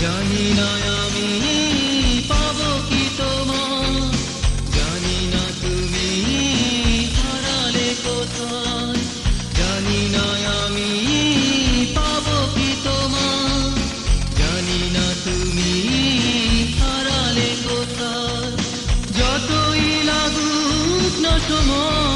জানি না আমি পাবো কি তোমার, জানি না তুমি হারালে কোথায়। জানি না আমি পাবো কি তোমার, জানি না তুমি হারালে কোথায়। যতই লাগুক না সময়